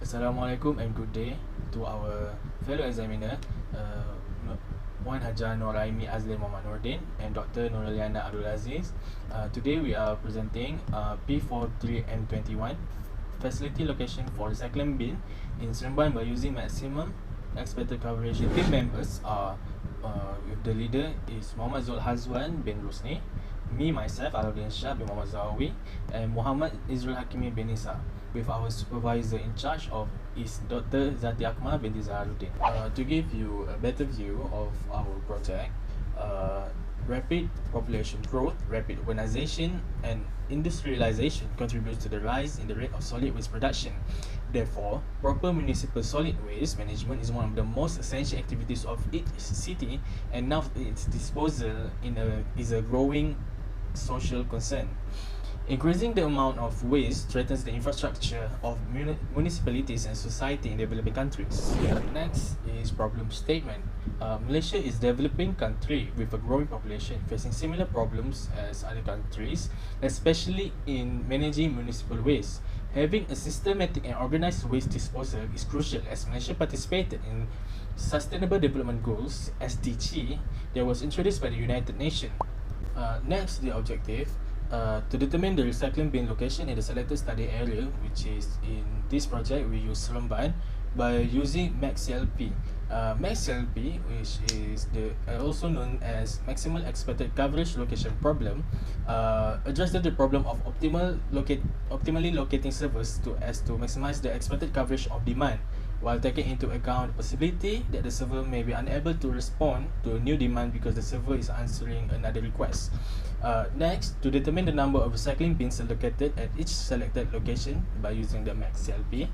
Assalamualaikum and good day to our fellow examiner, Wan Hajar Noraimi Azli Muhammad Nordin and Dr. Nurliana Abdul Aziz. Today we are presenting P43N21 facility location for recycling bin in Seremban by using maximum expected coverage. The team members are with the leader is Muhammad Zul Hazwan bin Rusni, me myself Alauddin Shah bin Muhammad Zahawi, and Muhammad Izrul Hakimi bin Isa, with our supervisor in charge of is Dr. Zati Akmal binti Zaharuddin. To give you a better view of our project, rapid population growth, rapid urbanization, and industrialization contributes to the rise in the rate of solid waste production. Therefore, proper municipal solid waste management is one of the most essential activities of each city, and now its disposal is a growing social concern. Increasing the amount of waste threatens the infrastructure of municipalities and society in developing countries. Next is problem statement. Malaysia is a developing country with a growing population facing similar problems as other countries, especially in managing municipal waste. Having a systematic and organized waste disposal is crucial as Malaysia participated in Sustainable Development Goals (SDG) that was introduced by the United Nations. Next, the objective. To determine the recycling bin location in the selected study area, which is in this project, we use Seremban by using MaxCLP. MaxCLP, which is also known as Maximal Expected Coverage Location Problem, addresses the problem of optimally locating servers to maximize the expected coverage of demand, while taking into account the possibility that the server may be unable to respond to a new demand because the server is answering another request. Next, to determine the number of recycling bins allocated at each selected location by using the MaxCLP.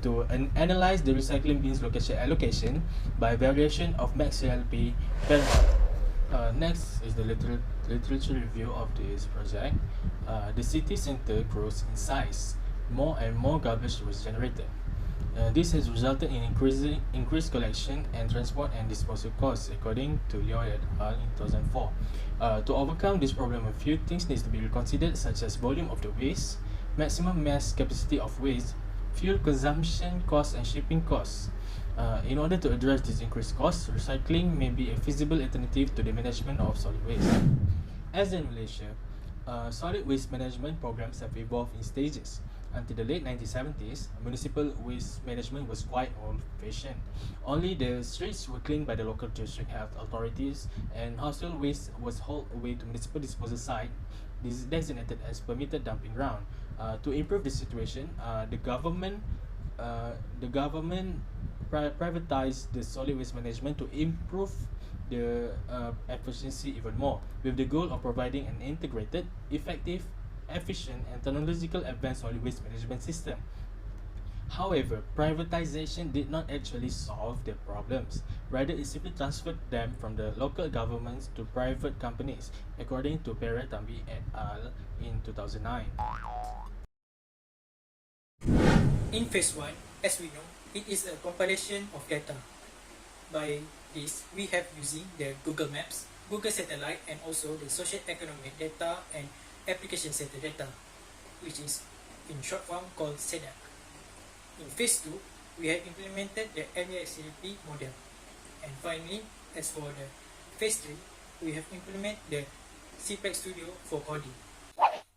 To analyze the recycling bins location allocation by variation of MaxCLP parameter. Next is the literature review of this project. The city center grows in size. More and more garbage was generated. This has resulted in increased collection and transport and disposal costs, according to Leoy et al. In 2004. To overcome this problem, a few things need to be reconsidered, such as volume of the waste, maximum mass capacity of waste, fuel consumption costs, and shipping costs. In order to address these increased costs, recycling may be a feasible alternative to the management of solid waste. As in Malaysia, solid waste management programs have evolved in stages. Until the late 1970s, municipal waste management was quite old-fashioned. Only the streets were cleaned by the local district health authorities, and household waste was hauled away to municipal disposal site, designated as permitted dumping ground. To improve the situation, the government privatized the solid waste management to improve the efficiency even more, with the goal of providing an integrated, effective, efficient, and technological advanced solid waste management system. However, privatization did not actually solve the problems. Rather, it simply transferred them from the local governments to private companies, according to Pere Tambi et al. In 2009. In phase 1, as we know, it is a compilation of data. By this, we have using the Google Maps, Google Satellite, and also the social economic data and application center data, which is in short form called SEDAC. In phase 2, we have implemented the MAXCLP model. And finally, as for the phase 3, we have implemented the CPEC Studio for coding.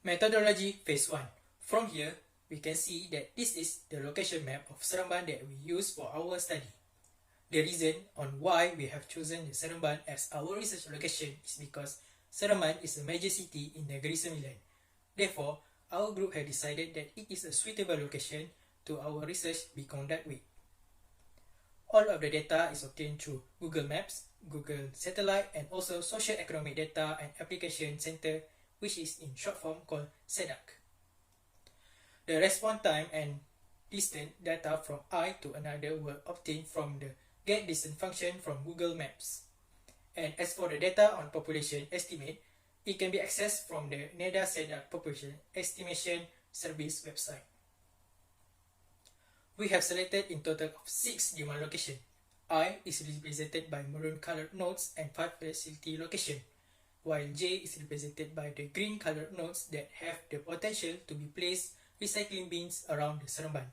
Methodology phase 1. From here, we can see that this is the location map of Seremban that we use for our study. The reason on why we have chosen the Seremban as our research location is because Seremban is a major city in Negeri Sembilan. Therefore, our group had decided that it is a suitable location to our research be conducted with. All of the data is obtained through Google Maps, Google Satellite, and also Social Economic Data and Application Center, which is in short form called SEDAC. The response time and distance data from I to another were obtained from the get distance function from Google Maps. And as for the data on population estimate, it can be accessed from the NEDA SEDAC Population Estimation Service website. We have selected in total of 6 demand locations. I is represented by maroon colored nodes and 5 facility locations, while J is represented by the green colored nodes that have the potential to be placed recycling bins around the Seremban.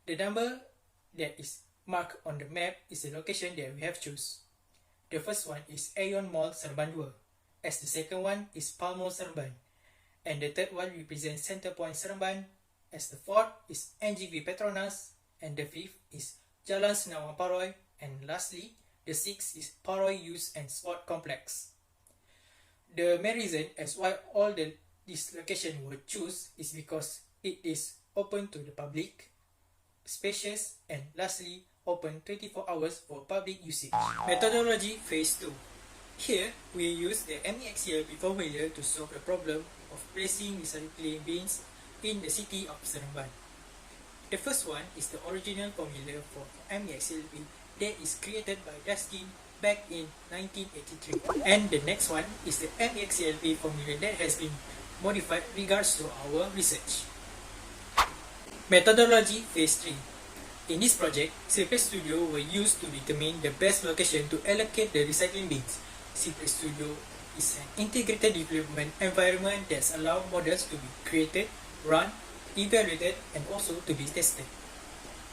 The number that is marked on the map is the location that we have choose. The first one is Aeon Mall Seremban 2, as the second one is Palm Mall Seremban, and the third one represents Center Point Seremban, as the fourth is NGV Petronas, and the fifth is Jalan Senawang Paroy, and lastly, the sixth is Paroy Youth and Sport Complex. The main reason as why all these locations were chosen is because it is open to the public, spacious, and lastly, open 24 hours for public usage. Methodology Phase 2. Here, we use the MEXCLB formula to solve the problem of placing recycling bins in the city of Seremban. The first one is the original formula for MEXCLB that is created by Daskin back in 1983. And the next one is the MEXCLB formula that has been modified regards to our research. Methodology Phase 3. In this project, Ciplex Studio were used to determine the best location to allocate the recycling bins. Ciplex Studio is an integrated development environment that allows models to be created, run, evaluated, and also to be tested.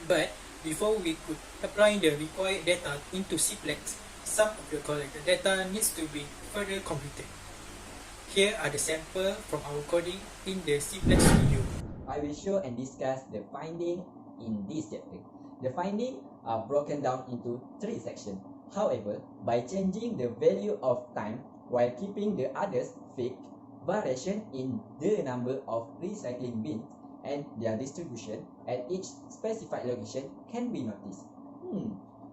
But before we could apply the required data into Ciplex, some of the collected data needs to be further computed. Here are the samples from our coding in the Ciplex Studio. I will show and discuss the finding in this chapter. The findings are broken down into 3 sections. However, by changing the value of time while keeping the others fixed, variation in the number of recycling bins and their distribution at each specified location can be noticed.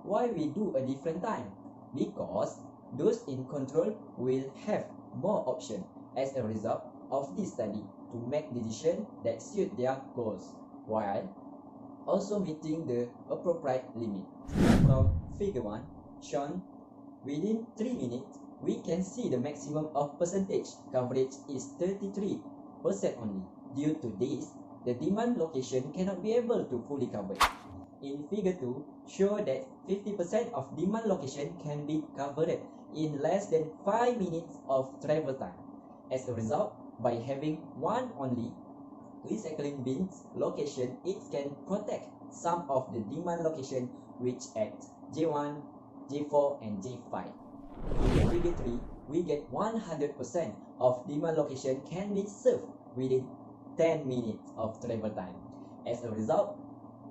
Why we do a different time? Because those in control will have more options as a result of this study to make decisions that suit their goals, while also meeting the appropriate limit. From figure 1 shown, within 3 minutes, we can see the maximum of percentage coverage is 33% only. Due to this, the demand location cannot be able to fully cover. In figure 2, show that 50% of demand location can be covered in less than 5 minutes of travel time. As a result, by having one only recycling bins location, it can protect some of the demand location which at J1, J4 and J5. In figure 3, we get 100% of demand location can be served within 10 minutes of travel time. As a result,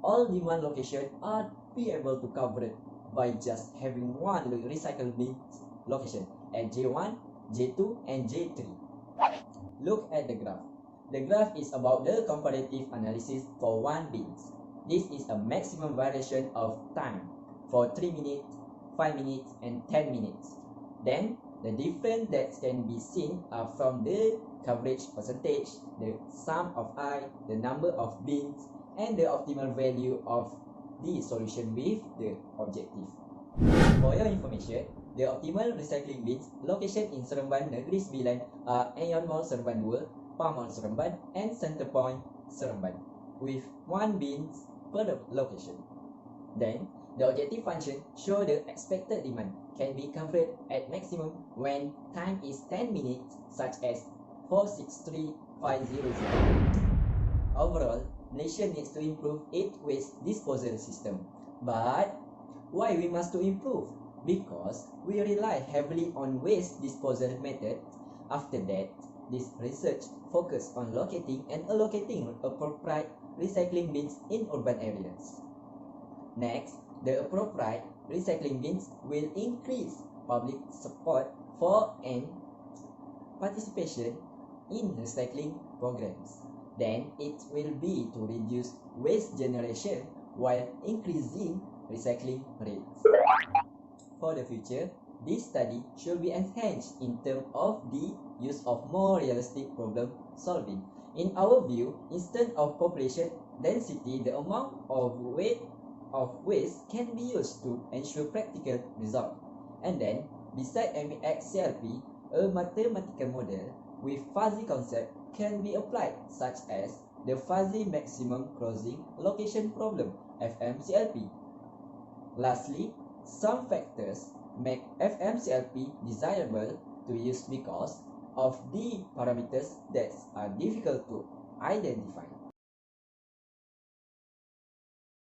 all demand locations are be able to cover it by just having one recycle bin location at J1, J2 and J3. Look at the graph. The graph is about the comparative analysis for one bins. This is a maximum variation of time for 3 minutes, 5 minutes and 10 minutes. Then, the difference that can be seen are from the coverage percentage, the sum of I, the number of bins, and the optimal value of the solution with the objective. For your information, the optimal recycling bins location in Seremban Negeri Sembilan are Aeon Mall Seremban 2, Palm Mall Seremban, and Center Point Seremban, with 1 bins per location. Then, the objective function show the expected demand can be covered at maximum when time is 10 minutes, such as 463500. Overall, Malaysia needs to improve its waste disposal system. But why we must to improve? Because we rely heavily on waste disposal method. After that, this research focus on locating and allocating appropriate recycling bins in urban areas. Next, the appropriate recycling bins will increase public support for and participation in recycling programs. Then it will be to reduce waste generation while increasing recycling rates. For the future, this study should be enhanced in terms of the use of more realistic problem solving. In our view, instead of population density, the amount of weight of waste can be used to ensure practical result. And then, beside MEXCLB, a mathematical model with fuzzy concept can be applied, such as the fuzzy maximum closing location problem (FMCLP). Lastly, some factors make FMCLP desirable to use because of the parameters that are difficult to identify.